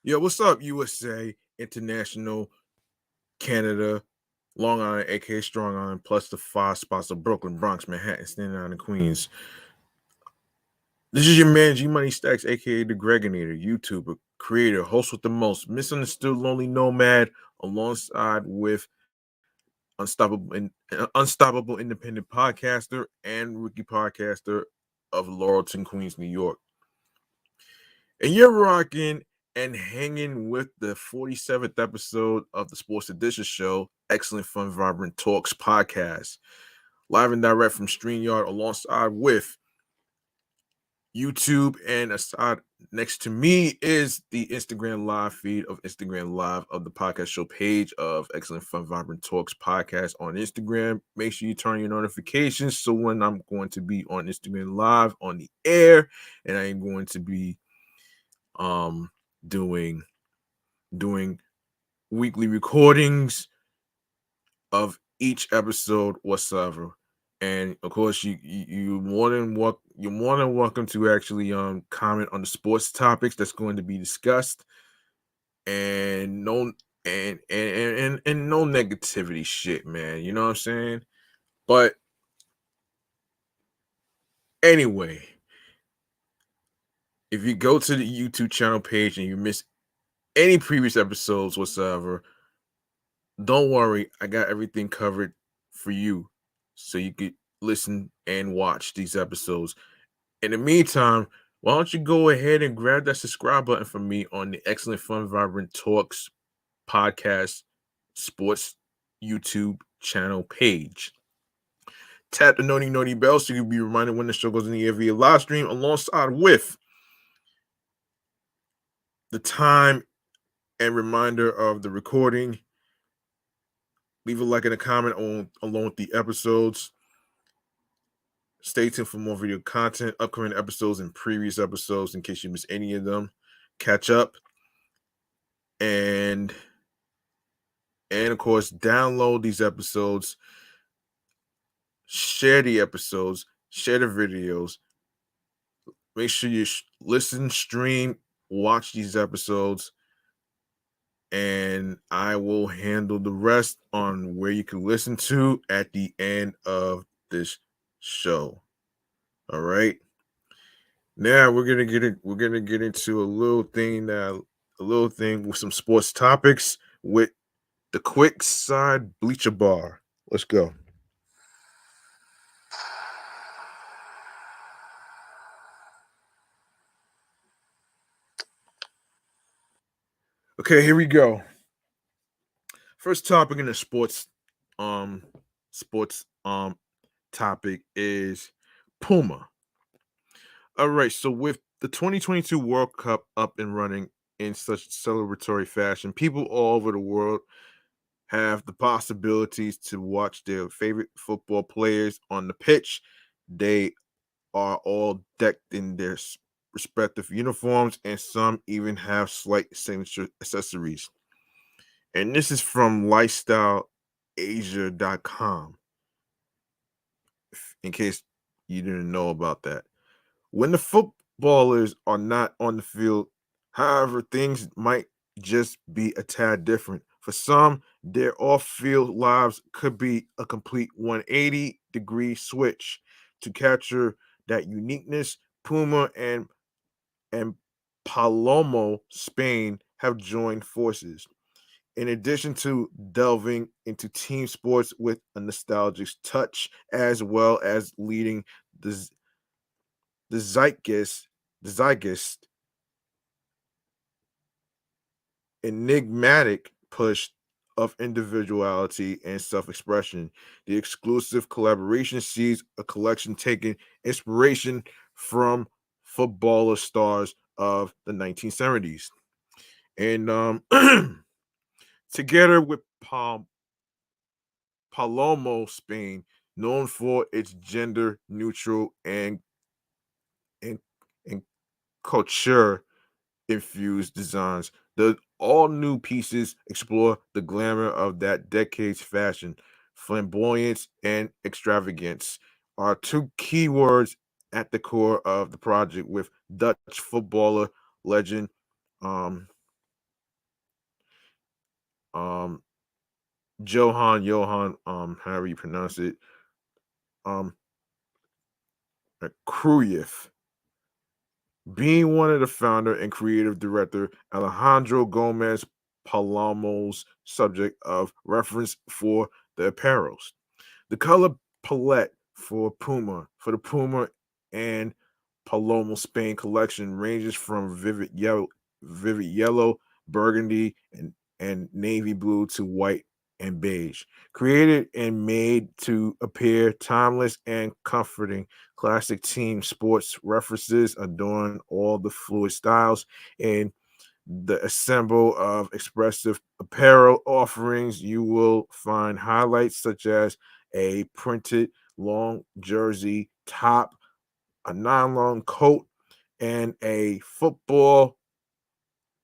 Yo, what's up, USA, International, Canada, Long Island, aka Strong Island, plus the 5 spots of Brooklyn, Bronx, Manhattan, Staten Island, and Queens. This is your man G Money Stacks, aka the Gregonator, YouTuber, creator, host with the most, misunderstood lonely nomad, alongside with unstoppable independent podcaster and rookie podcaster of Laurelton, Queens, New York. And you're rocking and hanging with the 47th episode of the Sports Edition Show, Excellent Fun Vibrant Talks podcast, live and direct from StreamYard, alongside with YouTube, and aside next to me is the Instagram live feed of Instagram Live of the podcast show page of Excellent Fun Vibrant Talks podcast on Instagram. Make sure you turn your notifications so when I'm going to be on Instagram Live on the air, and I am going to be doing weekly recordings of each episode whatsoever. And of course, you're more than welcome to actually comment on the sports topics that's going to be discussed, and no and no negativity shit, man. You know what I'm saying? But anyway, if you go to the YouTube channel page and you miss any previous episodes whatsoever, don't worry, I got everything covered for you so you could listen and watch these episodes. In the meantime, why don't you go ahead and grab that subscribe button for me on the Excellent Fun Vibrant Talks podcast sports YouTube channel page. Tap the naughty bell so you'll be reminded when the show goes in the air via live stream, alongside with the time and reminder of the recording. Leave a like and a comment along with the episodes. Stay tuned for more video content, upcoming episodes, and previous episodes in case you miss any of them. Catch up. And of course, download these episodes. Share the episodes. Share the videos. Make sure you listen, stream, watch these episodes. And I will handle the rest on where you can listen to at the end of this show. All right. Now we're gonna get into a little thing with some sports topics with the Quick Side Bleacher Bar. Let's go. Okay, here we go. First topic in the sports topic is Puma. All right, so with the 2022 World Cup up and running in such celebratory fashion, people all over the world have the possibilities to watch their favorite football players on the pitch. They are all decked in their respective uniforms, and some even have slight signature accessories. And this is from lifestyleasia.com, in case you didn't know about that. When the footballers are not on the field, however, things might just be a tad different. For some, their off-field lives could be a complete 180-degree switch. To capture that uniqueness, Puma and Palomo Spain have joined forces. In addition to delving into team sports with a nostalgic touch, as well as leading the zeitgeist enigmatic push of individuality and self-expression. The exclusive collaboration sees a collection taking inspiration from footballer stars of the 1970s. And together with Palomo Spain, known for its gender neutral and culture infused designs, the all new pieces explore the glamour of that decade's fashion. Flamboyance and extravagance are two keywords at the core of the project with Dutch footballer legend um, um, Johan, however you pronounce it, um, Cruyff, being one of the founder and creative director. Alejandro Gomez Palomo's subject of reference for the apparels. The color palette for the Puma and Palomo Spain collection ranges from vivid yellow, burgundy, and navy blue to white and beige. Created and made to appear timeless and comforting, classic team sports references adorn all the fluid styles and the assemble of expressive apparel offerings. You will find highlights such as a printed long jersey top, a nylon coat, and a football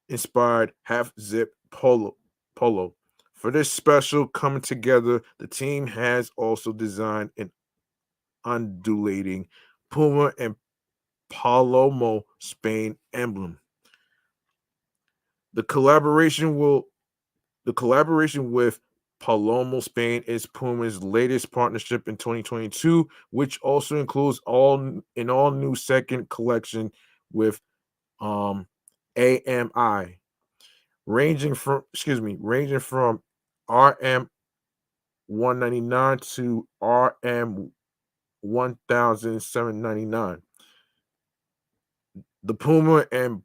inspired half zip polo. For this special coming together, the team has also designed an undulating Puma and Palomo Spain emblem. The collaboration will The collaboration with Palomo Spain is Puma's latest partnership in 2022, which also includes all new second collection with um AMI, ranging from RM 199 to RM 1799. The Puma and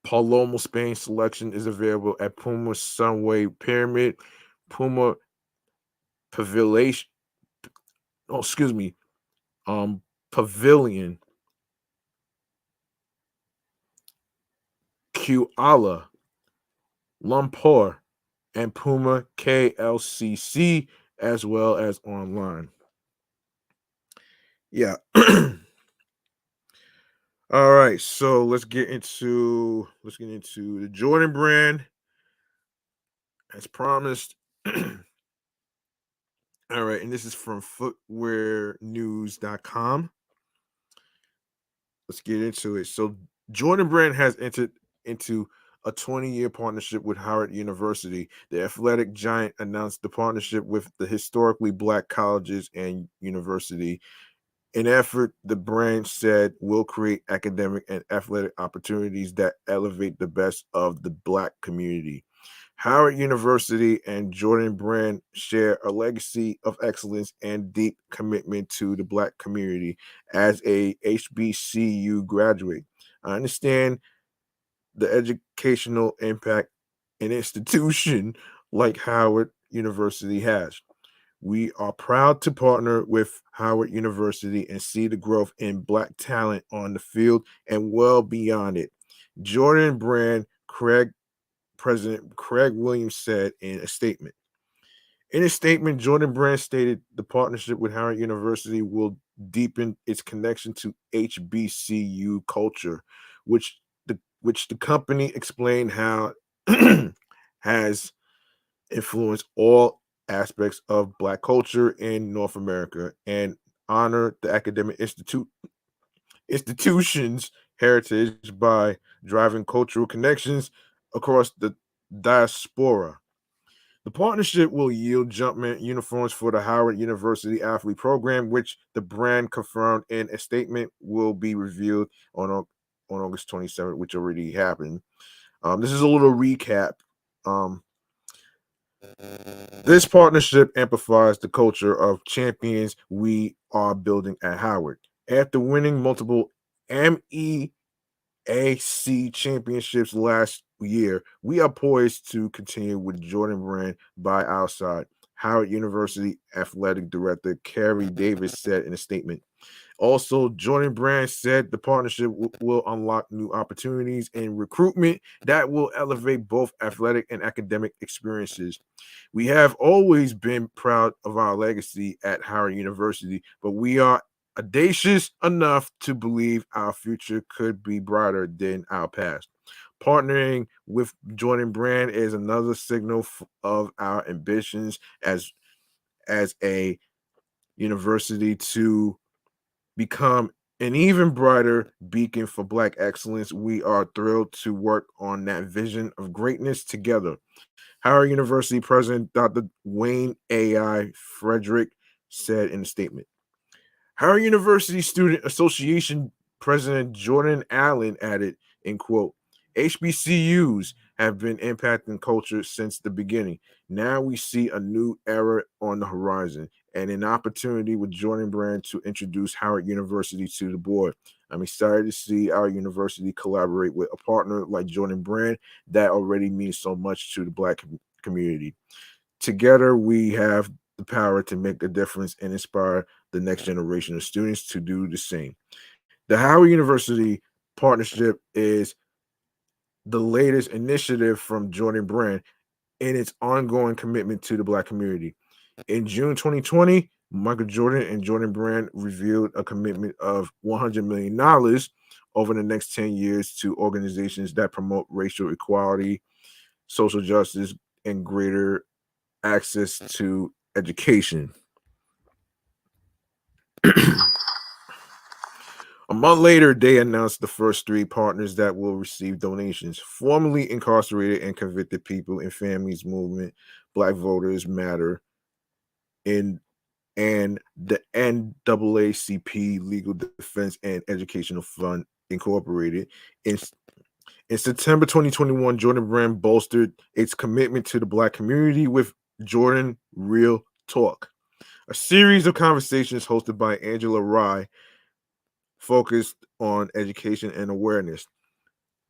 Palomo Spain selection is available at Puma Sunway Pyramid, Puma Pavilion, oh excuse me, Pavilion, Kuala Lumpur, and Puma KLCC, as well as online. Yeah. All right, so let's get into the Jordan brand as promised. All right, and this is from footwearnews.com. Let's get into it. So Jordan Brand has entered into a 20-year partnership with Howard University. The athletic giant announced the partnership with the historically black colleges and university. In effort, the brand said will create academic and athletic opportunities that elevate the best of the black community. Howard University and Jordan Brand share a legacy of excellence and deep commitment to the Black community. As a HBCU graduate, I understand the educational impact an institution like Howard University has. We are proud to partner with Howard University and see the growth in Black talent on the field and well beyond it. Jordan Brand President Craig Williams said in a statement. In his statement, Jordan Brand stated the partnership with Howard University will deepen its connection to HBCU culture, which the company explained how has influenced all aspects of Black culture in North America and honor the academic institution's heritage by driving cultural connections across the diaspora. The partnership will yield Jumpman uniforms for the Howard University athlete program, which the brand confirmed in a statement will be revealed on August 27th, which already happened. This is a little recap. Um, this partnership amplifies the culture of champions we are building at Howard. After winning multiple MEAC championships last year, we are poised to continue with Jordan Brand by our side. Howard University Athletic Director Carrie Davis said in a statement. Also, Jordan Brand said the partnership will unlock new opportunities in recruitment that will elevate both athletic and academic experiences. We have always been proud of our legacy at Howard University, but we are audacious enough to believe our future could be brighter than our past. Partnering with Jordan Brand is another signal of our ambitions as a university to become an even brighter beacon for Black excellence. We are thrilled to work on that vision of greatness together. Howard University President Dr. Wayne A.I. Frederick said in a statement. Howard University Student Association President Jordan Allen added, in quote, HBCUs have been impacting culture since the beginning. Now we see a new era on the horizon and an opportunity with Jordan Brand to introduce Howard University to the board. I'm excited to see our university collaborate with a partner like Jordan Brand that already means so much to the Black community. Together, we have the power to make a difference and inspire the next generation of students to do the same. The Howard University partnership is the latest initiative from Jordan Brand in its ongoing commitment to the Black community. In June 2020, Michael Jordan and Jordan Brand revealed a commitment of $100 million over the next 10 years to organizations that promote racial equality, social justice, and greater access to education. A month later, they announced the first three partners that will receive donations: formerly incarcerated and convicted people in families movement, Black Voters Matter, in and the NAACP Legal Defense and Educational Fund Incorporated. In, in September 2021, Jordan Brand bolstered its commitment to the Black community with Jordan Real Talk, a series of conversations hosted by Angela Rye focused on education and awareness.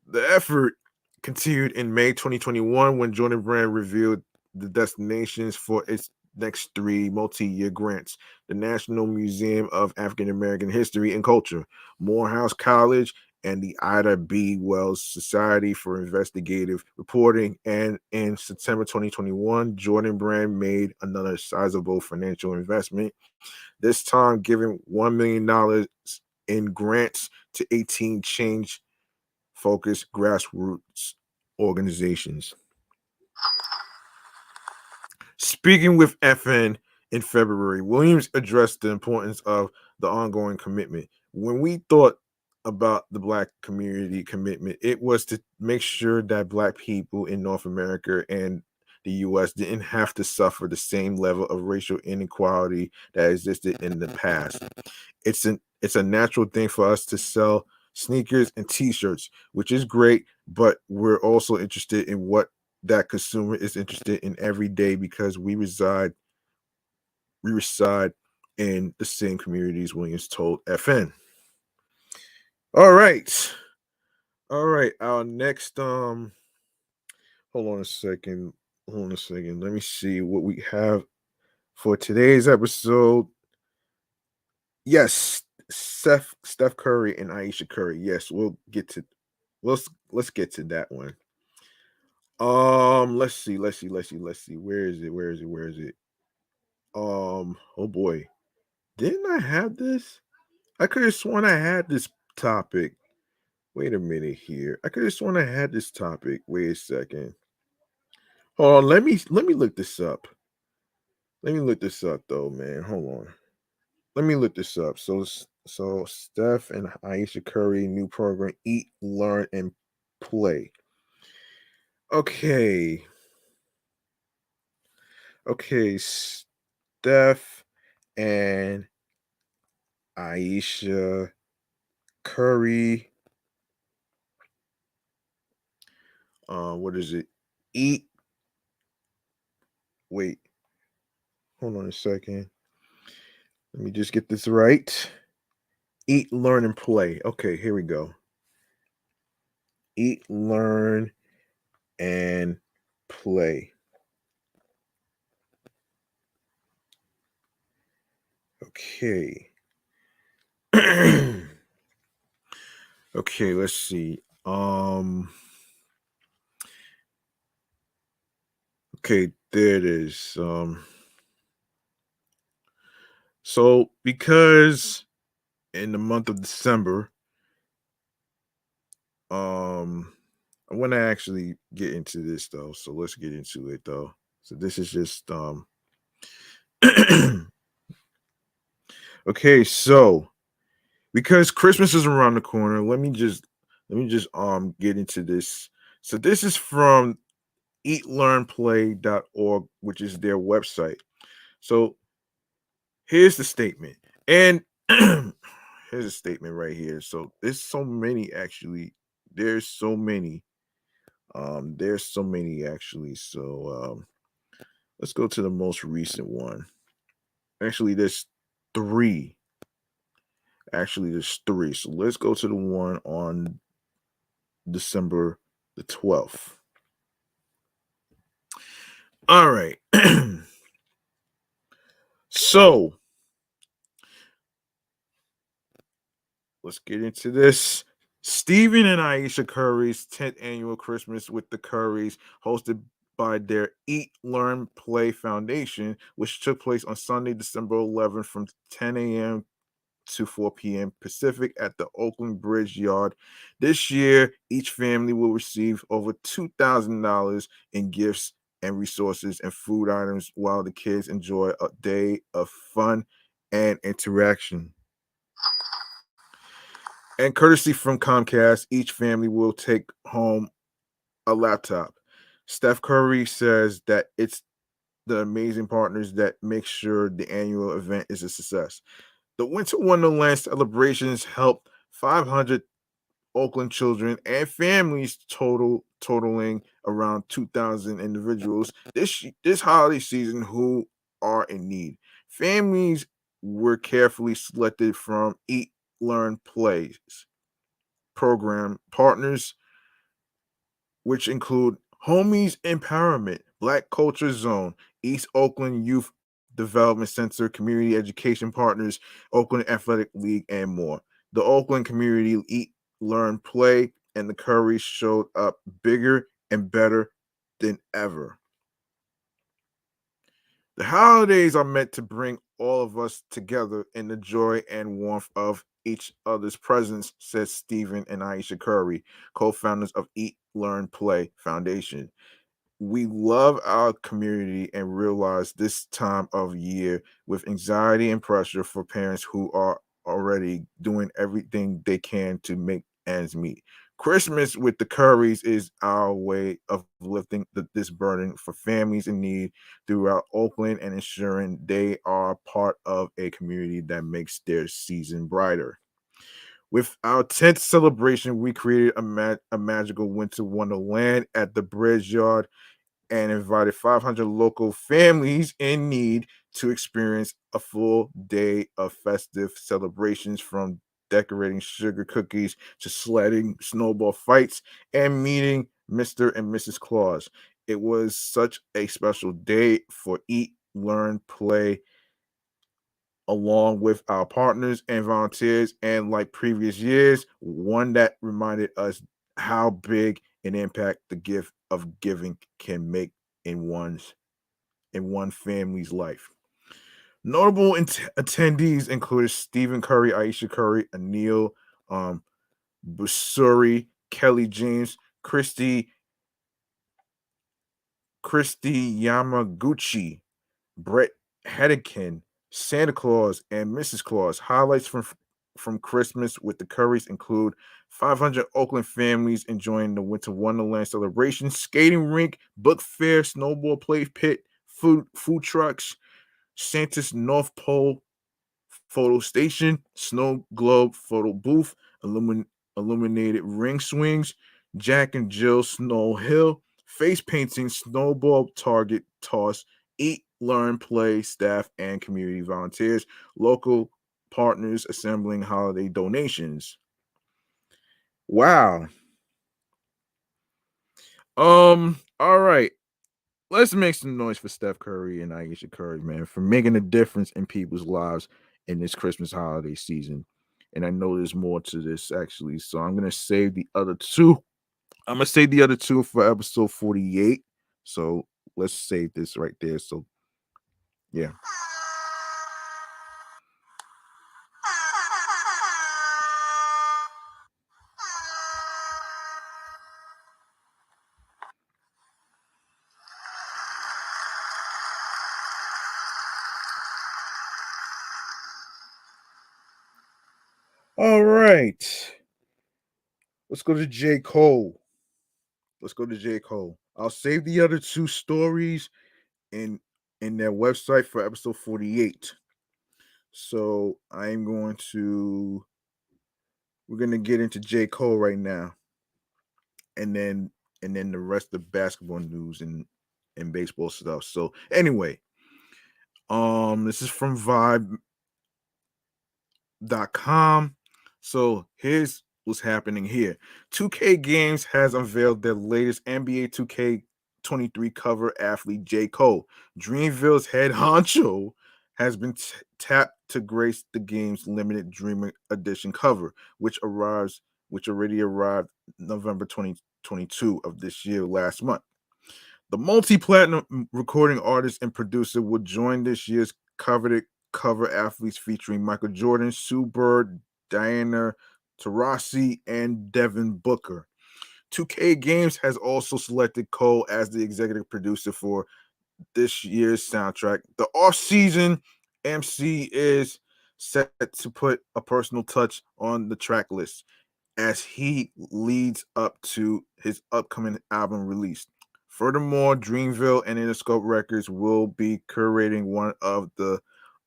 The effort continued in May 2021 when Jordan Brand revealed the destinations for its next three multi-year grants: the National Museum of African American History and Culture, Morehouse College, and the Ida B. Wells Society for Investigative Reporting. And in September 2021, Jordan Brand made another sizable financial investment, this time giving $1 million in grants to 18 change focused grassroots organizations. Speaking with FN in February, Williams addressed the importance of the ongoing commitment. When we thought about the Black community commitment, it was to make sure that Black people in North America and the US didn't have to suffer the same level of racial inequality that existed in the past. It's a natural thing for us to sell sneakers and t-shirts, which is great, but we're also interested in what that consumer is interested in every day because we reside in the same communities, Williams told FN. All right. All right. Our next hold on a second. Hold on a second. Let me see what we have for today's episode. Yes, Steph Curry and Ayesha Curry. Yes, let's get to that one. Let's see. Where is it? Oh boy. Didn't I have this? I could have sworn I had this topic. Wait a minute here. I could have sworn I had this topic. Wait a second. Hold on, let me look this up. Let me look this up though, man. Hold on. Let me look this up. So Steph and Ayesha Curry new program Eat, Learn, and Play. Okay. Okay, Steph and Ayesha Curry. What is it? Eat. Wait. Hold on a second. Let me just get this right. Eat, learn, and play. Okay, here we go. Eat, learn, and play. Okay. Okay, let's see. Okay, there it is. So because in the month of December, I want to actually get into this though. So let's get into it though. So this is just okay, so because Christmas is around the corner. Let me just get into this. So this is from eatlearnplay.org, which is their website. So here's the statement. And here's a statement right here. So there's so many actually. There's so many. There's so many actually. So let's go to the most recent one. Actually, there's three. Actually, there's three. So let's go to the one on December the 12th. All right. So let's get into this. Stephen and Ayesha Curry's 10th annual Christmas with the Currys, hosted by their Eat, Learn, Play Foundation, which took place on Sunday, December 11th from 10 a.m. to 4 p.m. Pacific at the Oakland Bridge Yard. This year, each family will receive over $2,000 in gifts and resources and food items while the kids enjoy a day of fun and interaction. And courtesy from Comcast, each family will take home a laptop. Steph Curry says that it's the amazing partners that make sure the annual event is a success. The Winter Wonderland celebrations helped 500 Oakland children and families totaling around 2,000 individuals this holiday season who are in need. Families were carefully selected from Eat, Learn, Plays program partners, which include Homies Empowerment, Black Culture Zone, East Oakland Youth Development Center, Community Education Partners, Oakland Athletic League, and more. The Oakland Community Eat, Learn, Play, and the Currys showed up bigger and better than ever. The holidays are meant to bring all of us together in the joy and warmth of each other's presence, says Stephen and Ayesha Curry, co founders of Eat, Learn, Play Foundation. We love our community and realize this time of year with anxiety and pressure for parents who are already doing everything they can to make ends meet. Christmas with the Currys is our way of lifting this burden for families in need throughout Oakland and ensuring they are part of a community that makes their season brighter. With our 10th celebration, we created a magical winter wonderland at the Bridge Yard and invited 500 local families in need to experience a full day of festive celebrations, from decorating sugar cookies to sledding snowball fights and meeting Mr. and Mrs. Claus. It was such a special day for Eat, Learn, Play, along with our partners and volunteers, and like previous years, one that reminded us how big an impact the gift of giving can make in one family's life. Notable attendees included Stephen Curry, Ayesha Curry, Anil Busuri, Kelly James, Christy Yamaguchi, Brett Hedican, Santa Claus, and Mrs. Claus. Highlights from Christmas with the Currys include 500 Oakland families enjoying the Winter Wonderland celebration, skating rink, book fair, snowball play pit, food trucks, Santa's North Pole photo station, snow globe photo booth, illuminated ring swings, Jack and Jill Snow Hill, face painting, snowball target toss, eat, learn, play, staff, and community volunteers, local partners assembling holiday donations. Wow. All right. Let's make some noise for Steph Curry and Ayesha Curry, man, for making a difference in people's lives in this Christmas holiday season. And I know there's more to this actually. So I'm gonna save the other two. I'm gonna save the other two for episode 48. So let's save this right there. So yeah. All right. Let's go to J. Cole. Let's go to J. Cole. I'll save the other two stories in their website for episode 48. So I'm going to we're gonna get into J. Cole right now. And then the rest of basketball news and baseball stuff. So anyway, this is from Vibe.com. So here's what's happening here. 2K Games has unveiled their latest NBA 2K23 cover athlete J. Cole. Dreamville's head honcho has been tapped to grace the game's limited Dreamer Edition cover, which already arrived November 2022 of this year last month. The multi-platinum recording artist and producer will join this year's coveted cover athletes featuring Michael Jordan, Sue Bird, Diana Taurasi, and Devin Booker. 2K Games has also selected Cole as the executive producer for this year's soundtrack. The off-season MC is set to put a personal touch on the track list as he leads up to his upcoming album release. Furthermore, Dreamville and Interscope Records will be curating one of the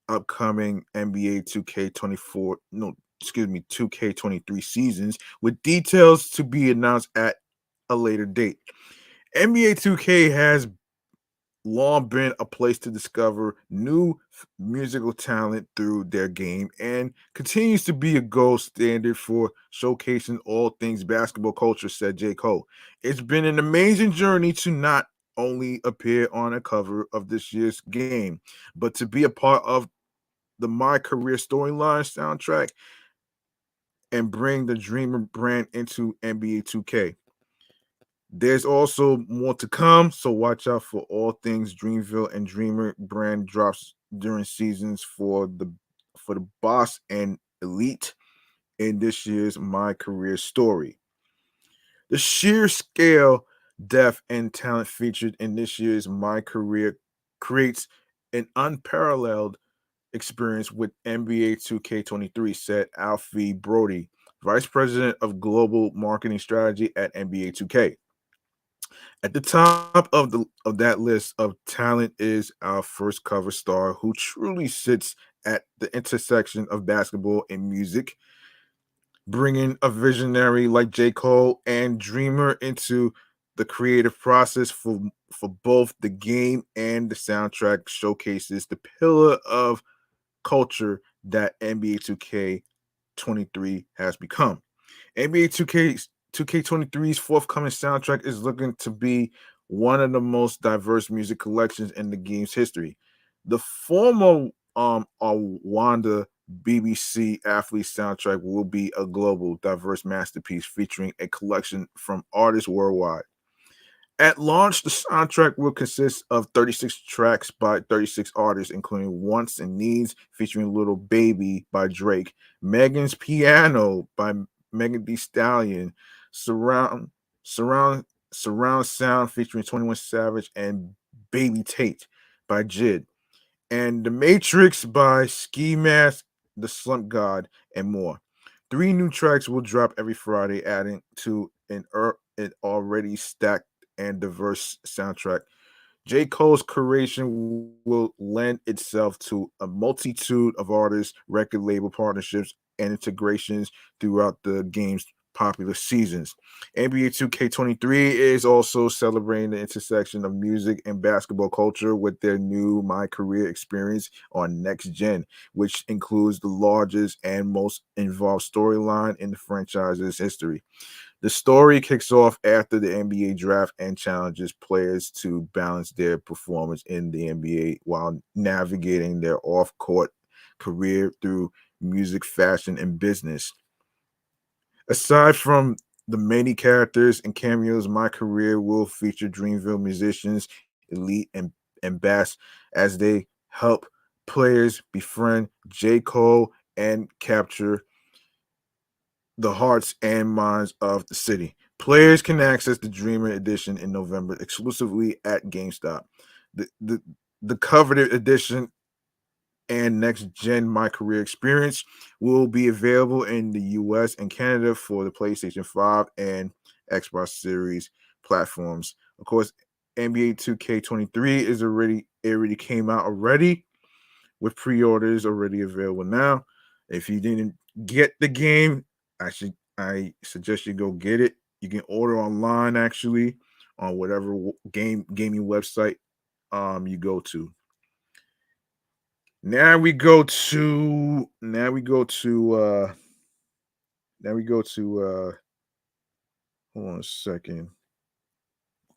upcoming NBA 2K23 seasons with details to be announced at a later date. NBA 2K has long been a place to discover new musical talent through their game and continues to be a gold standard for showcasing all things basketball culture, said J. Cole. It's been an amazing journey to not only appear on a cover of this year's game, but to be a part of the My Career storyline soundtrack and bring the Dreamer brand into NBA 2K. There's also more to come, so watch out for all things Dreamville and Dreamer brand drops during seasons for the boss and elite in this year's My Career story. The sheer scale, depth, and talent featured in this year's My Career creates an unparalleled experience with NBA 2K23, said Alfie Brody, Vice President of Global Marketing Strategy at NBA 2K. At the top of that list of talent is our first cover star who truly sits at the intersection of basketball and music, bringing a visionary like J. Cole and Dreamer into the creative process for both the game and the soundtrack showcases the pillar of culture that NBA 2K23 has become. NBA 2K23's forthcoming soundtrack is looking to be one of the most diverse music collections in the game's history. The former Wanda BBC athlete soundtrack will be a global, diverse masterpiece featuring a collection from artists worldwide. At launch, the soundtrack will consist of 36 tracks by 36 artists, including Wants and Needs, featuring Little Baby by Drake, Megan's Piano by Megan Thee Stallion, Surround Sound featuring 21 Savage, and Baby Tate by Jid, and The Matrix by Ski Mask, The Slump God, and more. 3 new tracks will drop every Friday, adding to an already stacked and diverse soundtrack. J. Cole's curation will lend itself to a multitude of artists, record label partnerships, and integrations throughout the game's popular seasons. NBA 2K23 is also celebrating the intersection of music and basketball culture with their new My Career experience on Next Gen, which includes the largest and most involved storyline in the franchise's history. The story kicks off after the NBA draft and challenges players to balance their performance in the NBA while navigating their off court career through music, fashion, and business. Aside from the many characters and cameos, My Career will feature Dreamville musicians, Elite, and Bass as they help players befriend J. Cole and capture the hearts and minds of the city. Players can access the Dreamer Edition in November exclusively at GameStop. The, the, the coveted edition and Next Gen My Career Experience will be available in the US and Canada for the PlayStation 5 and Xbox Series platforms. Of course, NBA 2K23 is already came out already with pre-orders already available now. If you didn't get the game, I suggest you go get it. You can order online actually on whatever gaming website you go to. Now we go to hold on a second.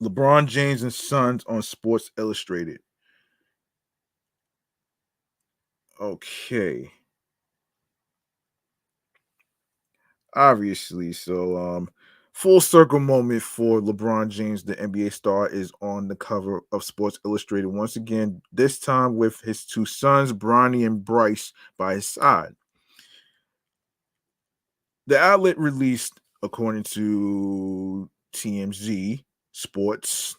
LeBron James and Sons on Sports Illustrated. Okay. Obviously, so full circle moment for LeBron James, the NBA star, is on the cover of Sports Illustrated once again, this time with his two sons, Bronny and Bryce, by his side. The outlet released, according to TMZ Sports,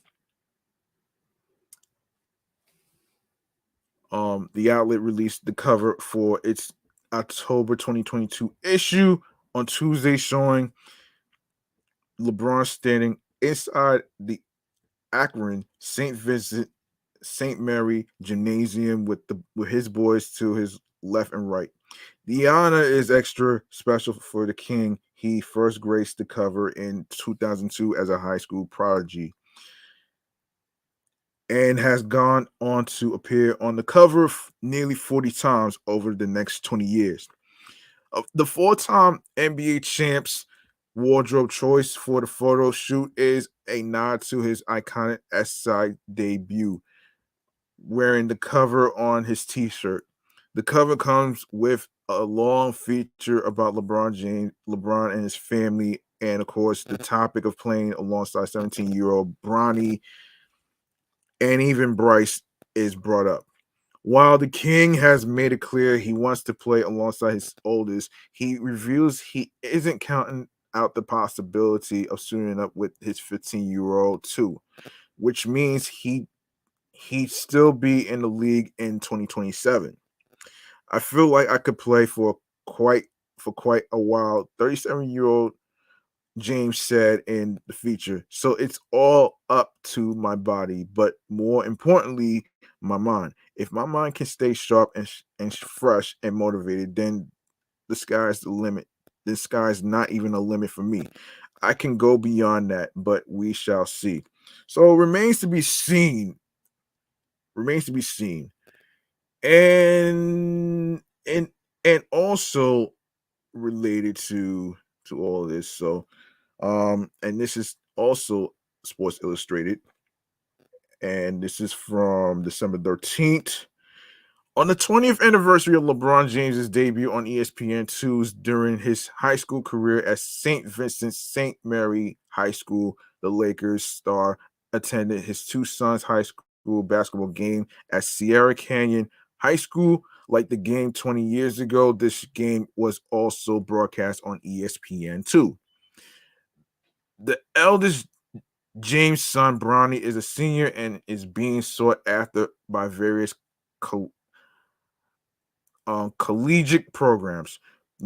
the outlet released the cover for its October 2022 issue on Tuesday, showing LeBron standing inside the Akron St. Vincent St. Mary Gymnasium with his boys to his left and right. The honor is extra special for the king. He first graced the cover in 2002 as a high school prodigy and has gone on to appear on the cover nearly 40 times over the next 20 years. The four-time NBA champs wardrobe choice for the photo shoot is a nod to his iconic S-side debut, wearing the cover on his t-shirt. The cover comes with a long feature about LeBron and his family, and of course, the topic of playing alongside 17-year-old Bronny and even Bryce is brought up. While the king has made it clear he wants to play alongside his oldest, he reveals he isn't counting out the possibility of suiting up with his 15-year-old too, which means he'd still be in the league in 2027. I feel like I could play quite quite a while. 37-year-old James said in the feature. So it's all up to my body, but more importantly, my mind. If my mind can stay sharp and fresh and motivated, then the sky's the limit. The sky's not even a limit for me. I can go beyond that, but we shall see. So it remains to be seen. Remains to be seen. And and also related to all of this. So and this is also Sports Illustrated, and this is from December 13th. On the 20th anniversary of LeBron James's debut on ESPN2's during his high school career at St. Vincent St. Mary High School, the Lakers star attended his two sons' high school basketball game at Sierra Canyon High School. Like the game 20 years ago, this game was also broadcast on ESPN2. The eldest James' son, Bronny, is a senior and is being sought after by various collegiate programs.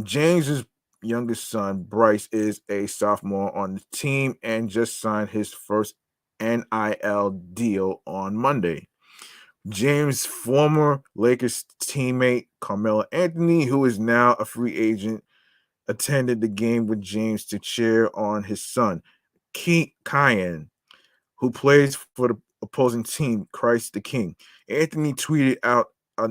James's youngest son, Bryce, is a sophomore on the team and just signed his first NIL deal on Monday. James' former Lakers teammate, Carmelo Anthony, who is now a free agent, attended the game with James to cheer on his son, Kyan, who plays for the opposing team, Christ the King. Anthony tweeted out a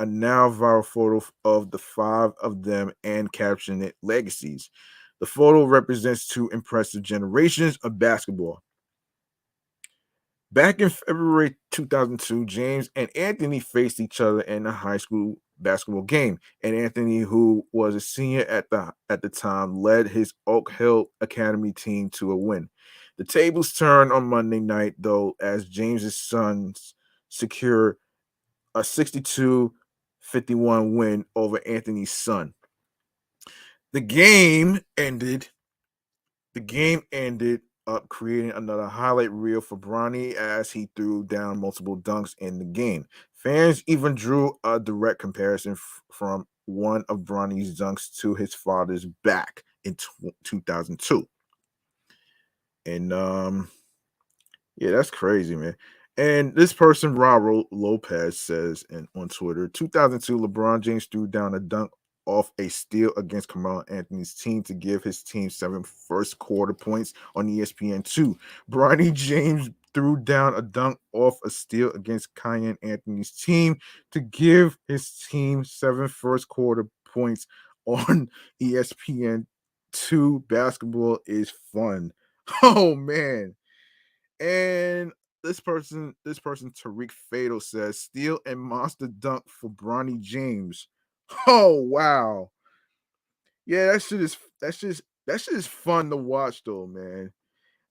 now viral photo of the five of them and captioned it Legacies. The photo represents two impressive generations of basketball. Back in February 2002, James and Anthony faced each other in a high school basketball game, and Anthony, who was a senior at the time, led his Oak Hill Academy team to a win. The tables turned on Monday night, though, as James's sons secured a 62-51 win over Anthony's son. The game ended up, creating another highlight reel for Bronny as he threw down multiple dunks in the game. Fans even drew a direct comparison from one of Bronny's dunks to his father's back in 2002. And yeah, that's crazy, man. And this person, Raul Lopez, says on Twitter, 2002, LeBron James threw down a dunk off a steal against Carmelo Anthony's team to give his team 7 first-quarter points on ESPN2. Bronny James threw down a dunk off a steal against Kyan Anthony's team to give his team 7 first-quarter points on ESPN2. Basketball is fun. Oh, man. And this person, Tariq Fatal says, steal and monster dunk for Bronny James. Oh wow. Yeah, that shit is fun to watch though, man.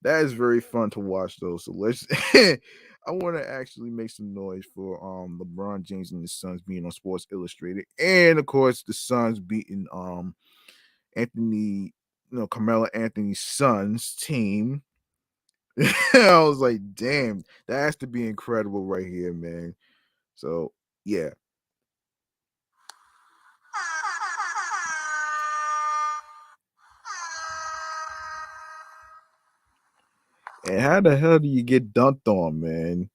That is very fun to watch though. So let's I want to actually make some noise for LeBron James and the Suns being on Sports Illustrated. And of course the Suns beating Anthony, Carmelo Anthony's son's team. I was like, damn, that has to be incredible right here, man. So yeah. And how the hell do you get dunked on, man?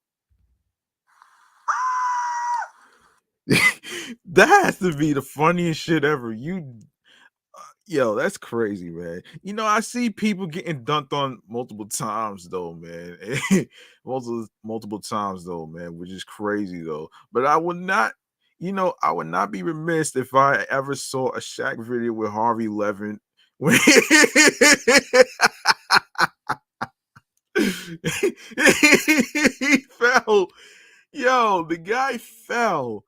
That has to be the funniest shit ever. Yo, that's crazy, man. I see people getting dunked on multiple times though, man. multiple times though, man, which is crazy though. But I would not be remiss if I ever saw a Shaq video with Harvey Levin when he fell. Yo, the guy fell.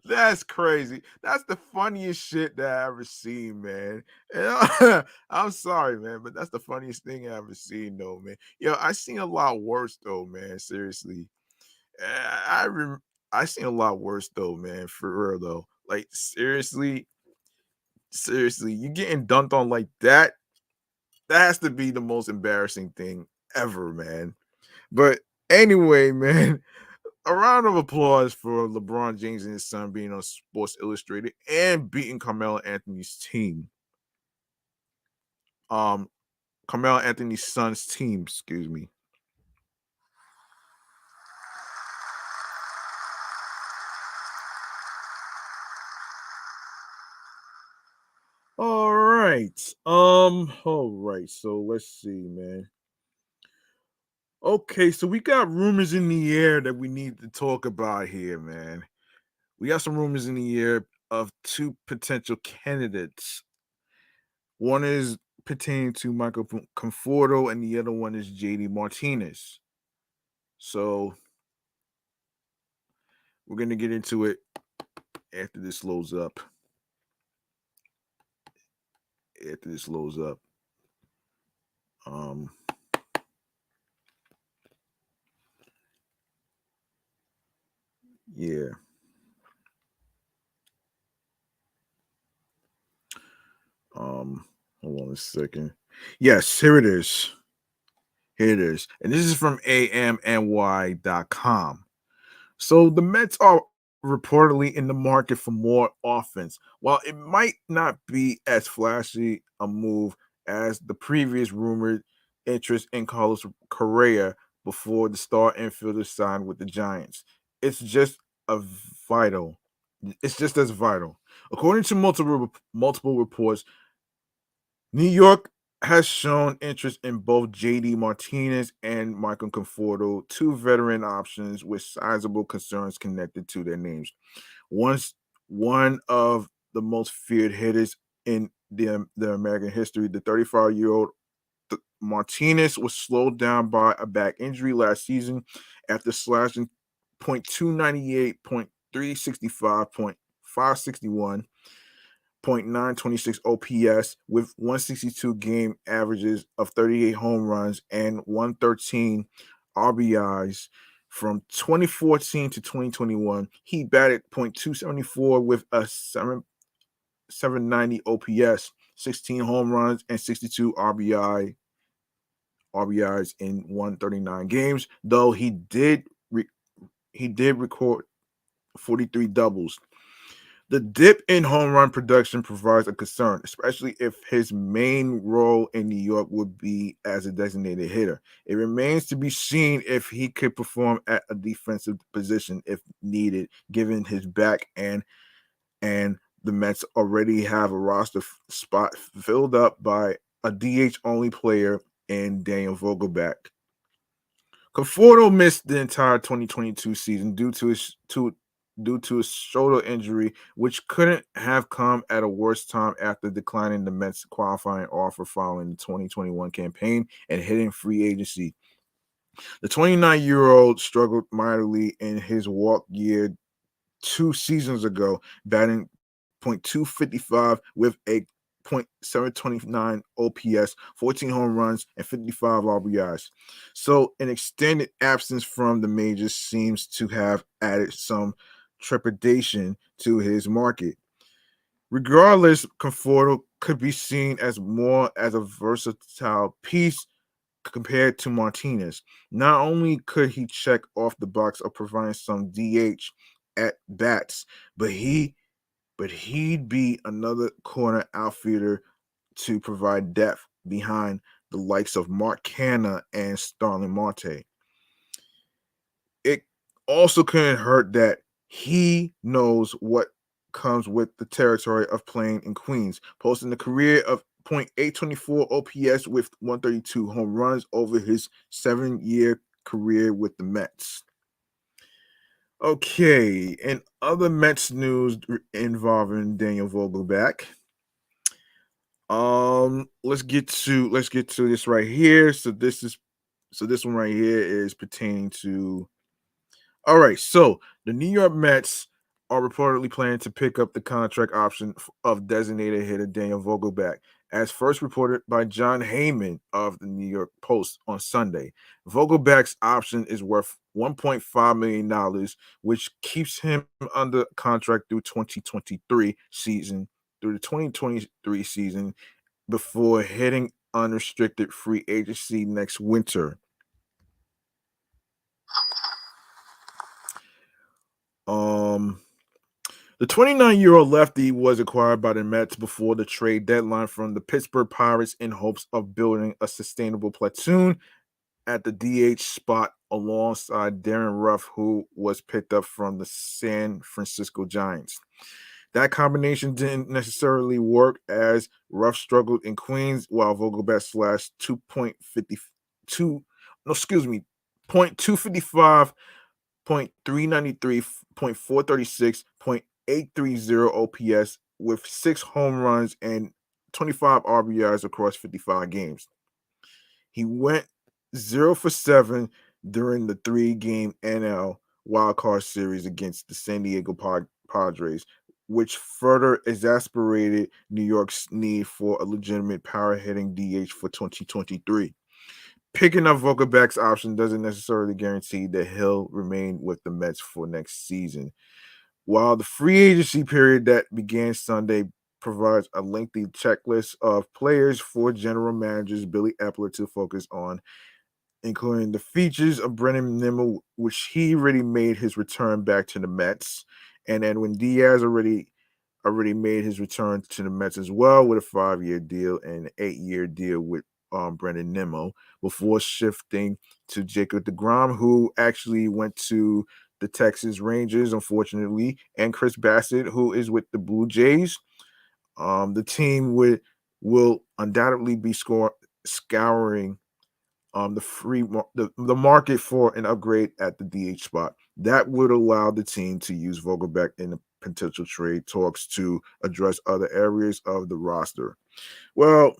That's crazy. That's the funniest shit that I ever seen, man. I'm sorry, man, but that's the funniest thing I ever seen, though, man. Yo, I seen a lot worse, though, man. Seriously, I seen a lot worse, though, man. For real, though. Like seriously, you getting dunked on like that? That has to be the most embarrassing thing ever, man. But anyway, man, a round of applause for LeBron James and his son being on Sports Illustrated and beating Carmelo Anthony's team. Carmelo Anthony's son's team, excuse me. All right. All right. So let's see, man. Okay, so we got rumors in the air that we need to talk about here, man. We got some rumors in the air of two potential candidates. One is pertaining to Michael Comforto, and the other one is JD Martinez. So we're gonna get into it after this loads up. After this loads up. Um yeah. Hold on a second. Yes, here it is. Here it is. And this is from amny.com. So the Mets are reportedly in the market for more offense. While it might not be as flashy a move as the previous rumored interest in Carlos Correa before the star infielder signed with the Giants, it's just a vital. It's just as vital. According to multiple reports, New York has shown interest in both JD Martinez and Michael Conforto, two veteran options with sizable concerns connected to their names. Once one of the most feared hitters in the American history, the 35-year-old Martinez was slowed down by a back injury last season after slashing .298, .365, .561 .926 OPS with 162 game averages of 38 home runs and 113 RBIs. From 2014 to 2021, he batted .274 with a 790 OPS, 16 home runs, and 62 RBIs in 139 games. Though he did record 43 doubles. The dip in home run production provides a concern, especially if his main role in New York would be as a designated hitter. It remains to be seen if he could perform at a defensive position if needed, given his back and the Mets already have a roster spot filled up by a DH only player in Daniel Vogelbach. Conforto missed the entire 2022 season due to a shoulder injury, which couldn't have come at a worse time after declining the Mets' qualifying offer following the 2021 campaign and hitting free agency. The 29-year-old struggled mightily in his walk year 2 seasons ago, batting .255 with a .729 OPS, 14 home runs, and 55 RBIs. So an extended absence from the majors seems to have added some trepidation to his market. Regardless, Conforto could be seen as more as a versatile piece compared to Martinez. Not only could he check off the box of providing some DH at bats, but he'd be another corner outfielder to provide depth behind the likes of Mark Canha and Starling Marte. It also couldn't hurt that he knows what comes with the territory of playing in Queens, posting a career of .824 OPS with 132 home runs over his 7-year career with the Mets. Okay, and other Mets news involving Daniel Vogelbach. Let's get to this right here. So this one right here is pertaining to. All right, so the New York Mets are reportedly planning to pick up the contract option of designated hitter Daniel Vogelbach, as first reported by John Heyman of the New York Post on Sunday. Vogelbach's option is worth $1.5 million, which keeps him under contract through the 2023 season before hitting unrestricted free agency next winter. The 29-year-old lefty was acquired by the Mets before the trade deadline from the Pittsburgh Pirates in hopes of building a sustainable platoon at the DH spot alongside Darren Ruff, who was picked up from the San Francisco Giants. That combination didn't necessarily work as Ruff struggled in Queens while Vogelbach slashed 0.255, .393, .436, .830 OPS with 6 home runs and 25 RBIs across 55 games. He went 0 for 7 during the 3-game NL wildcard series against the San Diego Padres, which further exasperated New York's need for a legitimate power-hitting DH for 2023. Picking up Vogelbach's option doesn't necessarily guarantee that he'll remain with the Mets for next season. While the free agency period that began Sunday provides a lengthy checklist of players for general managers Billy Epler to focus on, including the features of Brennan Nimmo, which he already made his return back to the Mets, and Edwin Diaz already made his return to the Mets as well with a 5-year deal and an 8-year deal with Brennan Nimmo before shifting to Jacob deGrom, who actually went to the Texas Rangers, unfortunately, and Chris Bassett, who is with the Blue Jays. The team will undoubtedly be scouring the market for an upgrade at the DH spot. That would allow the team to use Vogelbach in the potential trade talks to address other areas of the roster. Well,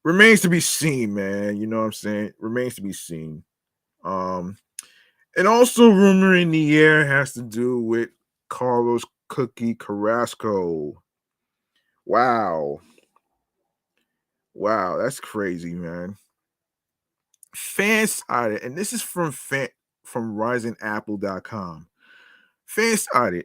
remains to be seen, man. You know what I'm saying? Remains to be seen. And also rumor in the air has to do with Carlos Cookie Carrasco. Wow, that's crazy, man. Fans cited, and this is from risingapple.com. Fans cited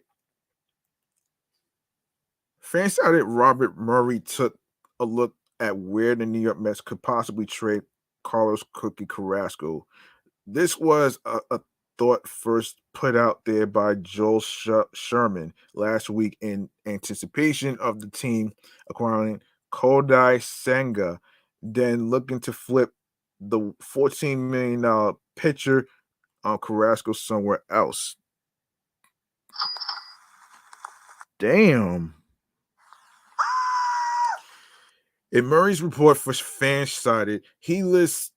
Fan-sided Robert Murray took a look at where the New York Mets could possibly trade Carlos Cookie Carrasco. This was a thought first put out there by Joel Sherman last week in anticipation of the team acquiring Kodai Senga, then looking to flip the $14 million pitcher on Carrasco somewhere else. Damn. In Murray's report for Fansided, he lists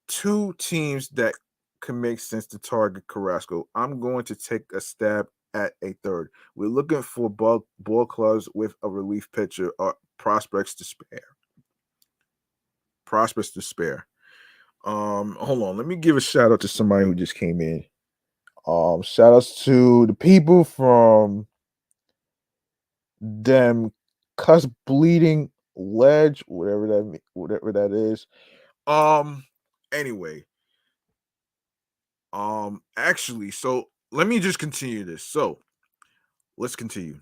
two teams that could make sense to target Carrasco. I'm going to take a stab at a third. We're looking for ball clubs with a relief pitcher or prospects to spare. Prospects to spare. Hold on. Let me give a shout out to somebody who just came in. Shout outs to the people from them cuss bleeding ledge, whatever that is. Anyway, actually, so let me just continue this. So let's continue.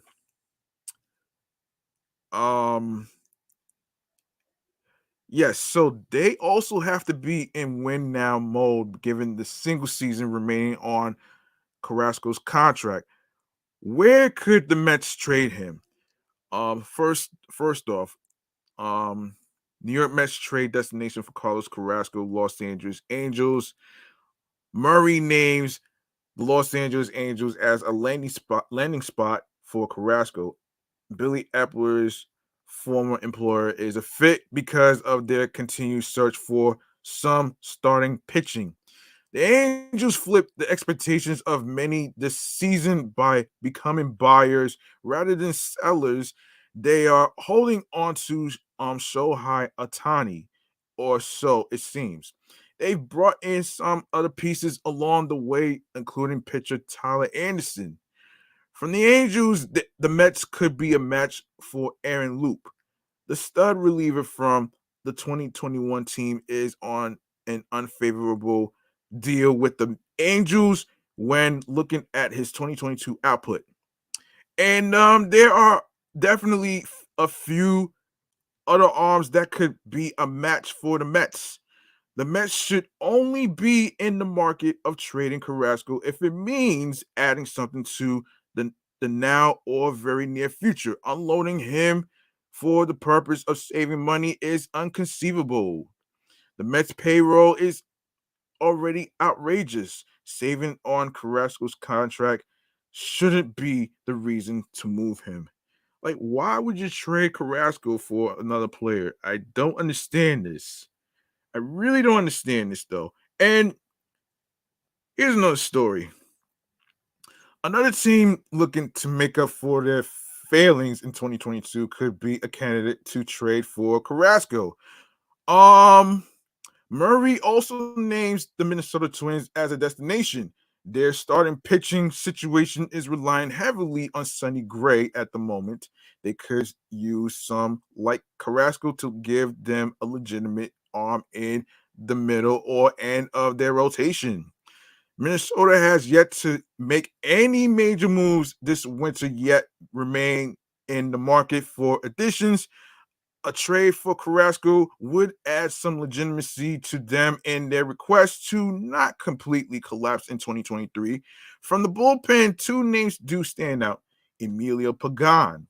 Yes, so they also have to be in win now mode given the single season remaining on Carrasco's contract. Where could the Mets trade him? First off, New York Mets trade destination for Carlos Carrasco, Los Angeles Angels. Murray names the Los Angeles Angels as a landing spot for Carrasco. Billy Epler's former employer is a fit because of their continued search for some starting pitching. The Angels flipped the expectations of many this season by becoming buyers rather than sellers. They are holding on to Shohei Ohtani, or so it seems. They've brought in some other pieces along the way, including pitcher Tyler Anderson. From the Angels, the Mets could be a match for Aaron Loop. The stud reliever from the 2021 team is on an unfavorable deal with the Angels when looking at his 2022 output. And there are definitely a few other arms that could be a match for the Mets. The Mets should only be in the market of trading Carrasco if it means adding something to the now or very near future. Unloading him for the purpose of saving money is inconceivable. The Mets payroll is already outrageous. Saving on Carrasco's contract shouldn't be the reason to move him. Like, why would you trade Carrasco for another player? I don't understand this. I really don't understand this though. And here's another story. Another team looking to make up for their failings in 2022 could be a candidate to trade for Carrasco. Murray also names the Minnesota Twins as a destination. Their starting pitching situation is relying heavily on Sonny Gray at the moment. They could use some like Carrasco to give them a legitimate arm in the middle or end of their rotation. Minnesota has yet to make any major moves this winter, yet remain in the market for additions. A trade for Carrasco would add some legitimacy to them in their request to not completely collapse in 2023. From the bullpen, two names do stand out. Emilio Pagan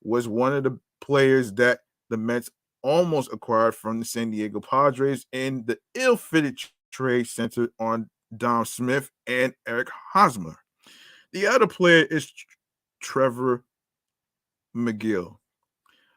was one of the players that the Mets almost acquired from the San Diego Padres in the ill-fitted trade centered on Dom Smith and Eric Hosmer. The other player is Trevor McGill,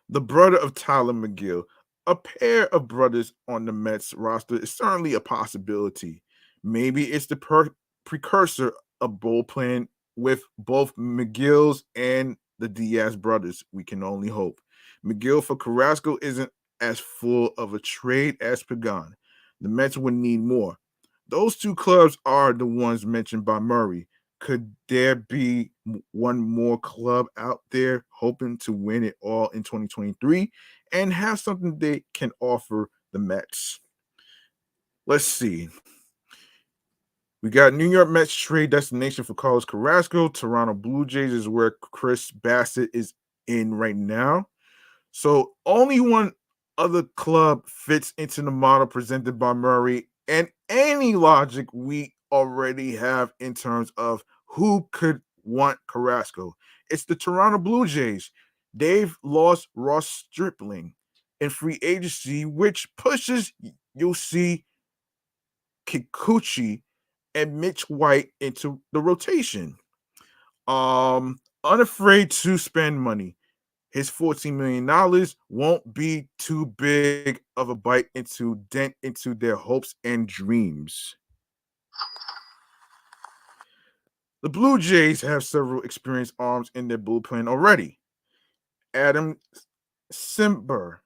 the brother of Tyler McGill. A pair of brothers on the Mets roster is certainly a possibility. Maybe it's the precursor of bullpen with both McGill's and the Diaz brothers. We can only hope. McGill for Carrasco isn't as full of a trade as Pagan. The Mets would need more. Those two clubs are the ones mentioned by Murray. Could there be one more club out there hoping to win it all in 2023 and have something they can offer the Mets? Let's see. We got New York Mets trade destination for Carlos Carrasco. Toronto Blue Jays is where Chris Bassett is in right now. So only one other club fits into the model presented by Murray, and any logic we already have in terms of who could want Carrasco. It's the Toronto Blue Jays. They've lost Ross Stripling in free agency, which pushes Yoshi Kikuchi and Mitch White into the rotation. Unafraid to spend money. His $14 million won't be too big of a bite into dent into their hopes and dreams. The Blue Jays have several experienced arms in their bullpen already. Adam Simber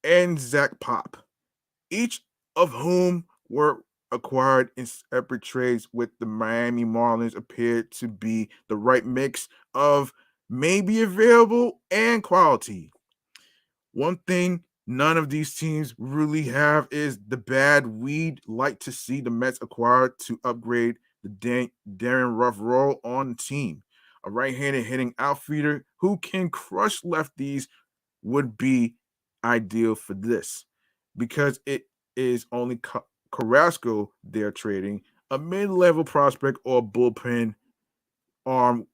and Zach Pop, each of whom were acquired in separate trades with the Miami Marlins, appeared to be the right mix of maybe available and quality. One thing none of these teams really have is the bad we'd like to see the Mets acquire to upgrade the Darren Ruff role on the team. A right-handed hitting outfielder who can crush lefties would be ideal for this because it is only Carrasco they're trading. A mid-level prospect or bullpen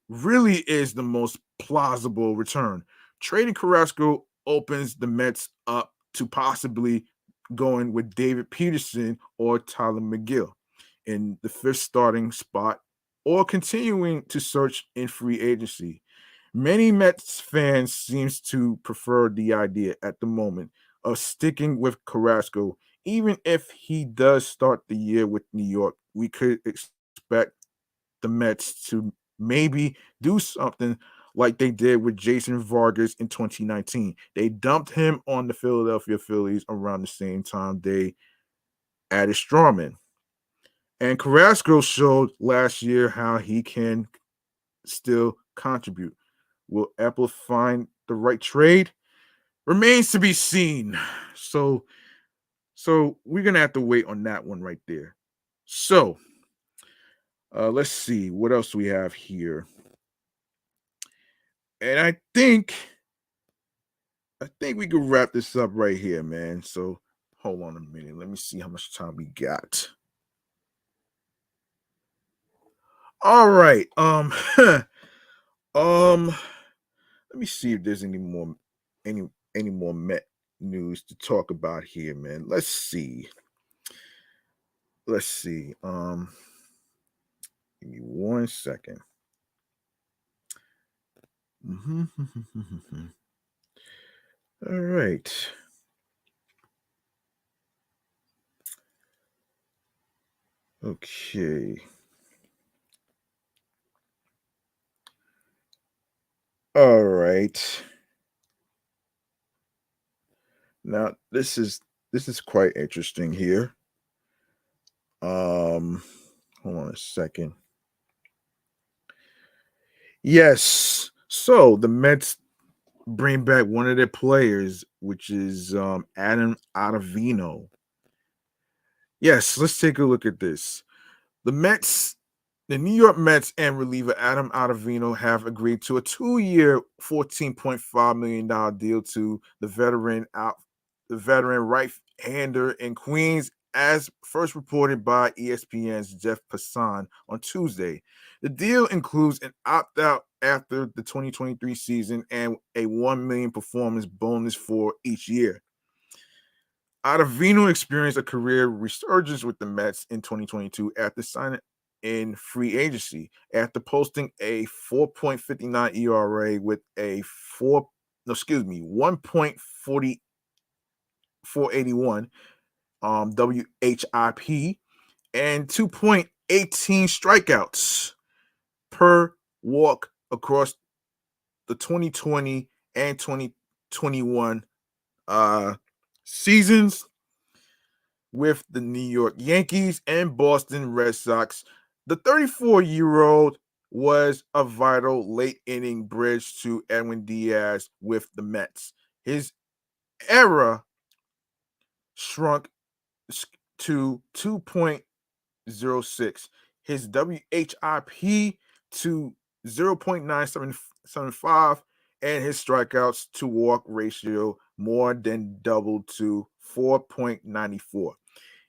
really is the most plausible return. Trading Carrasco opens the Mets up to possibly going with David Peterson or Tyler McGill in the fifth starting spot or continuing to search in free agency. Many Mets fans seems to prefer the idea at the moment of sticking with Carrasco. Even if he does start the year with New York, we could expect the Mets to maybe do something like they did with Jason Vargas in 2019. They dumped him on the Philadelphia Phillies around the same time they added Strawman. And Carrasco showed last year how he can still contribute. Will Apple find the right trade? Remains to be seen. So we're gonna have to wait on that one right there. So let's see what else we have here. And I think we can wrap this up right here, man. So hold on a minute. Let me see how much time we got. All right. Um let me see if there's any any more Met news to talk about here, man. Let's see. Let's see. Give me 1 second. All right. Okay. All right. Now this is quite interesting here. Hold on a second. Yes. So the Mets bring back one of their players, which is Adam Ottavino. Yes, let's take a look at this. The Mets, the New York Mets and reliever Adam Ottavino have agreed to a 2-year, $14.5 million deal to the veteran right-hander in Queens, as first reported by ESPN's Jeff Passan on Tuesday. The deal includes an opt-out after the 2023 season and a $1 million performance bonus for each year. Ottavino experienced a career resurgence with the Mets in 2022 after signing in free agency after posting a 4.59 ERA with a 1.40 481 WHIP and 2.18 strikeouts per walk across the 2020 and 2021 seasons with the New York Yankees and Boston Red Sox. The 34-year-old was a vital late inning bridge to Edwin Diaz with the Mets. His era shrunk to 2.06, his WHIP to 0.975, and his strikeouts to walk ratio more than doubled to 4.94.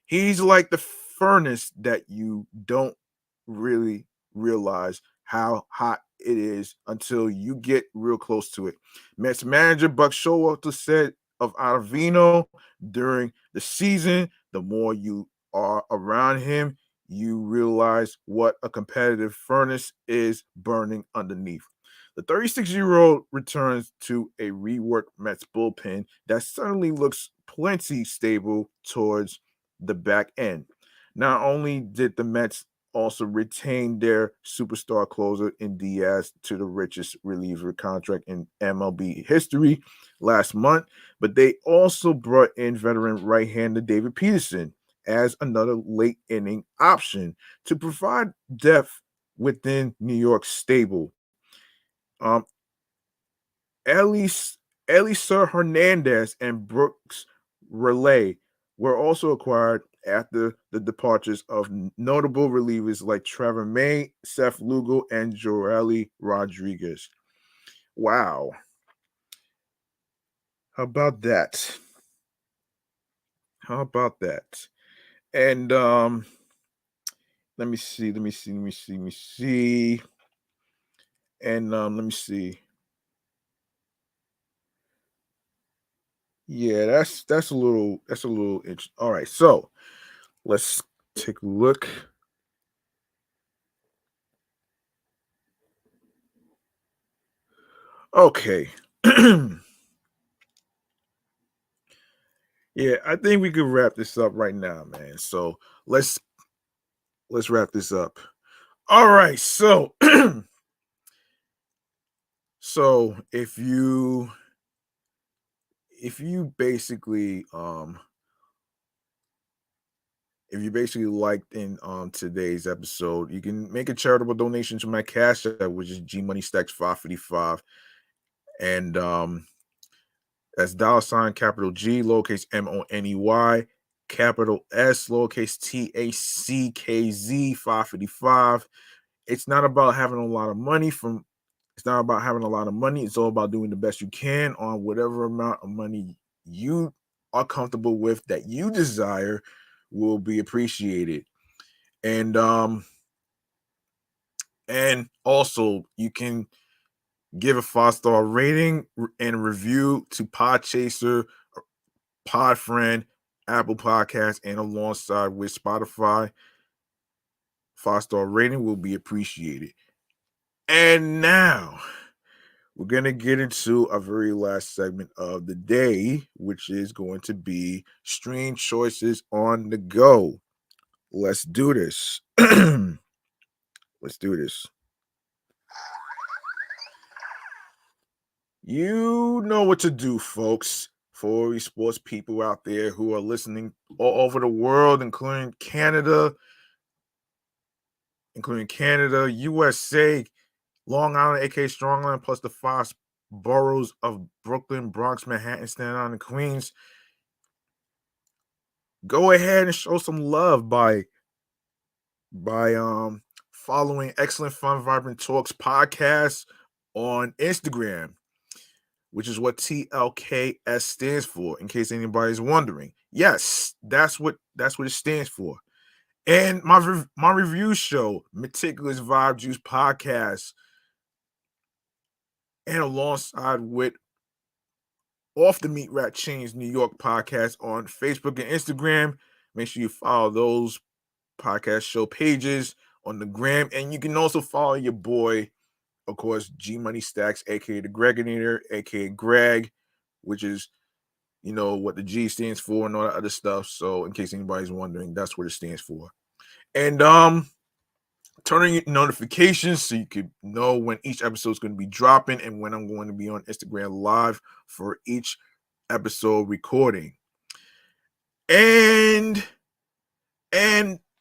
He's like the furnace that you don't really realize how hot it is until you get real close to it. Mets manager Buck Showalter said of Ottavino during the season, the more you are around him, you realize what a competitive furnace is burning underneath. The 36-year-old returns to a reworked Mets bullpen that certainly looks plenty stable towards the back end. Not only did the Mets also retain their superstar closer in Diaz to the richest reliever contract in MLB history last month, but they also brought in veteran right-hander David Peterson as another late inning option to provide depth within New York's stable. Um, Ellis Elisa Hernandez and Brooks Relay were also acquired after the departures of notable relievers like Trevor May, Seth Lugo, and Joely Rodriguez. Wow. How about that? How about that? And let me see. And let me see. Yeah, that's a little interesting. All right, so let's take a look. Okay. Yeah, I think we could wrap this up right now, man. So let's wrap this up. All right, so so if you basically liked in today's episode, you can make a charitable donation to my cash app, which is G Money Stacks 555. And that's $ capital G, lowercase MONEY, capital S, lowercase TACKZ 555. It's not about having a lot of money it's not about having a lot of money. It's all about doing the best you can on whatever amount of money you are comfortable with that you desire will be appreciated. And also you can give a 5-star rating and review to Podchaser, Podfriend, Apple Podcasts, and alongside with Spotify. 5-star rating will be appreciated. And now we're going to get into a very last segment of the day, which is going to be stream choices on the go. Let's do this. Let's do this. You know what to do, folks. For you sports people out there who are listening all over the world, including Canada, USA, Long Island, aka Strongland, plus the 5 boroughs of Brooklyn, Bronx, Manhattan, Staten Island, and Queens. Go ahead and show some love by following Excellent Fun Vibrant Talks podcast on Instagram, which is what TLKS stands for, in case anybody's wondering. Yes, that's what it stands for. And my review show, Meticulous Vibe Juice Podcast, and alongside with Off the Meat Rat Chains New York podcast on Facebook and Instagram. Make sure you follow those podcast show pages on the gram, and you can also follow your boy, of course, G Money Stacks, aka the Gregonator, aka Greg, which is what the G stands for and all that other stuff. So in case anybody's wondering, that's what it stands for. And turning notifications so you could know when each episode is going to be dropping and when I'm going to be on Instagram live for each episode recording. And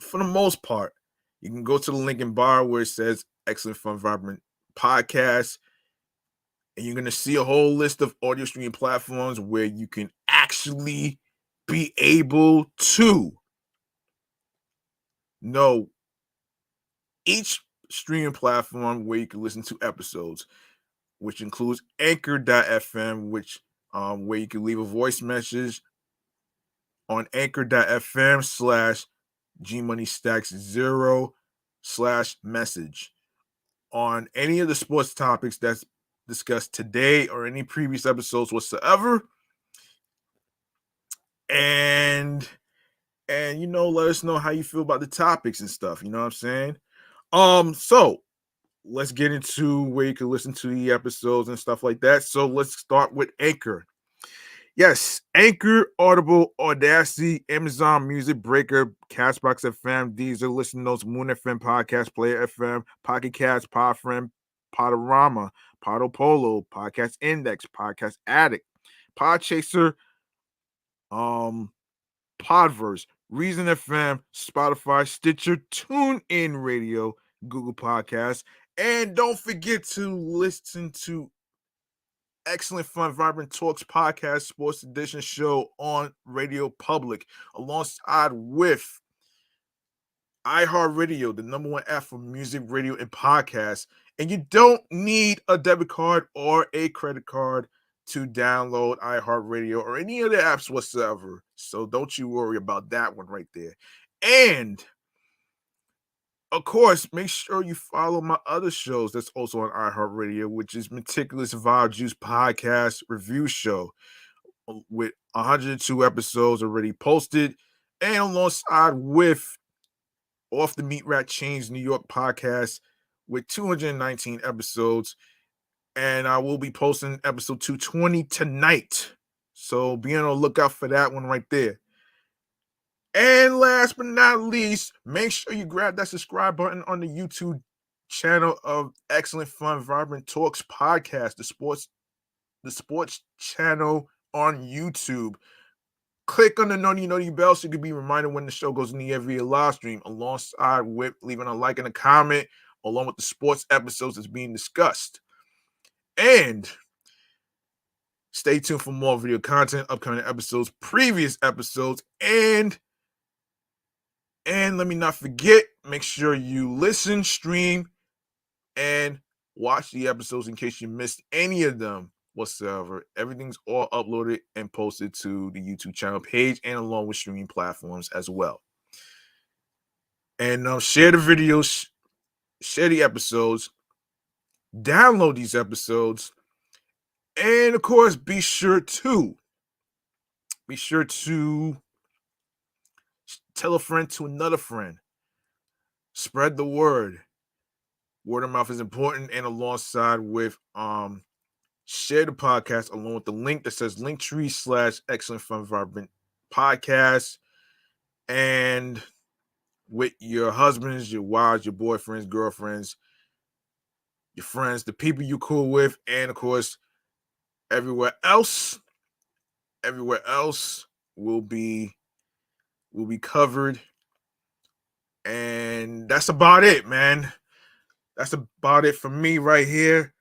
for the most part, you can go to the link in bio where it says Excellent Fun Vibrant Podcast, and you're going to see a whole list of audio streaming platforms where you can actually be able to know each streaming platform where you can listen to episodes. which includes Anchor.fm, which where you can leave a voice message on Anchor.fm/GMoneyStacks0/message on any of the sports topics that's discussed today or any previous episodes whatsoever. And let us know how you feel about the topics and stuff. You know what I'm saying? So let's get into where you can listen to the episodes and stuff like that. So let's start with Anchor. Yes, Anchor, Audible, Audacity, Amazon Music, Breaker, Castbox FM, Deezer, Listen Notes, Moon FM, Podcast Player FM, Pocket Cast, Podfriend, Podorama, Podopolo, Podcast Index, Podcast Addict, Podchaser, Podverse, Reason FM, Spotify, Stitcher, TuneIn Radio, Google Podcasts, and don't forget to listen to Excellent Fun Vibrant Talks podcast sports edition show on Radio Public alongside with iHeartRadio, the number one app for music, radio, and podcasts. And you don't need a debit card or a credit card to download iHeartRadio or any of the apps whatsoever. So don't you worry about that one right there. And of course, make sure you follow my other shows that's also on iHeartRadio, which is Meticulous Vibe Juice Podcast Review Show with 102 episodes already posted, and alongside with Off the Meat Rat Chains New York Podcast with 219 episodes. And I will be posting episode 220 tonight. So be on the lookout for that one right there. And last but not least, make sure you grab that subscribe button on the YouTube channel of Excellent Fun Vibrant Talks Podcast, the sports channel on YouTube. Click on the noti bell so you can be reminded when the show goes in the air via live stream, alongside with leaving a like and a comment, along with the sports episodes that's being discussed. And stay tuned for more video content, upcoming episodes, previous episodes, and let me not forget, make sure you listen, stream, and watch the episodes in case you missed any of them whatsoever. Everything's all uploaded and posted to the YouTube channel page and along with streaming platforms as well. And share the videos, share the episodes, download these episodes, and of course, be sure to tell a friend to another friend. Spread the word. Word of mouth is important, and alongside with share the podcast along with the link that says Linktree/Excellent Fun Vibrant Podcast, and with your husbands, your wives, your boyfriends, girlfriends, your friends, the people you cool with, and of course, everywhere else will be covered. And that's about it, man. That's about it for me right here.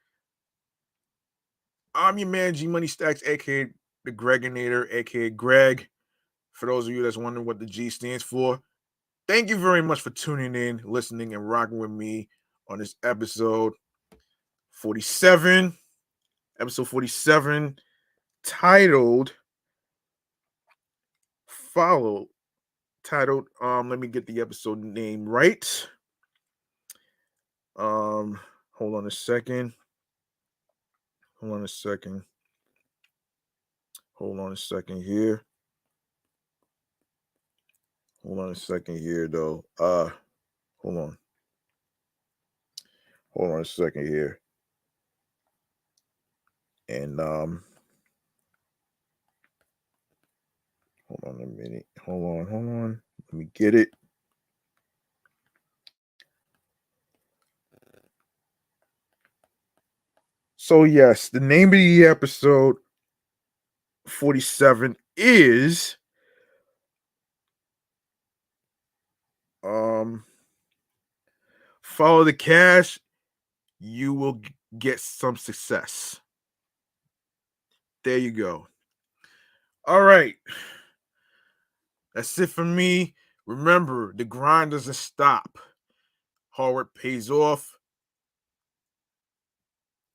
I'm your man, G Money Stacks, aka the Greginator, aka Greg. For those of you that's wondering what the G stands for, thank you very much for tuning in, listening, and rocking with me on this episode 47. Episode 47, titled, let me get the episode name right. Hold on a second. Hold on a second here. Hold on a second here, though. Hold on. Hold on a second here. And hold on a minute. Hold on. Let me get it. So yes, the name of the episode 47 is follow the cash, you will get some success. There you go. All right. That's it for me. Remember, the grind doesn't stop. Hard work pays off.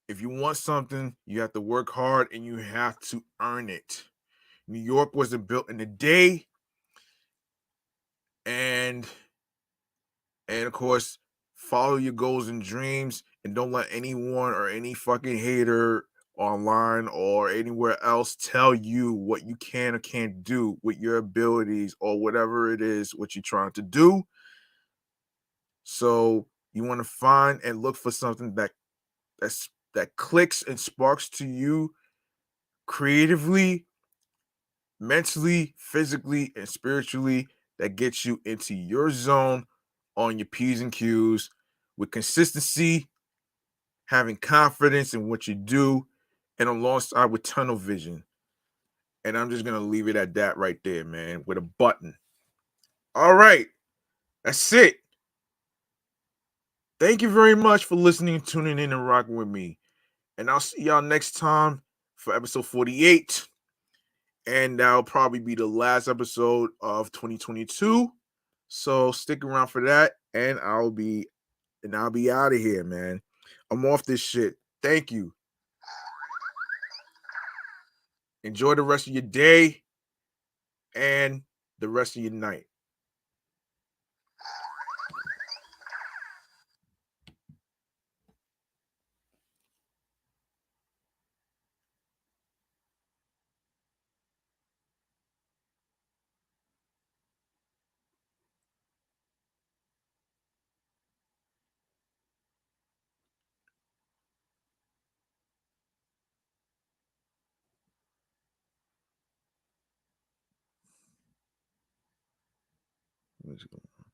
If you want something, you have to work hard and you have to earn it. New York wasn't built in a day. And of course, follow your goals and dreams and don't let anyone or any fucking hater online or anywhere else tell you what you can or can't do with your abilities or whatever it is what you're trying to do. So you want to find and look for something that clicks and sparks to you creatively, mentally, physically, and spiritually, that gets you into your zone on your P's and Q's with consistency, having confidence in what you do, and alongside with tunnel vision. And I'm just going to leave it at that right there, man, with a button. All right. That's it. Thank you very much for listening, tuning in, and rocking with me. And I'll see y'all next time for episode 48. And that'll probably be the last episode of 2022. So stick around for that. And I'll be out of here, man. I'm off this shit. Thank you. Enjoy the rest of your day and the rest of your night. Let's go.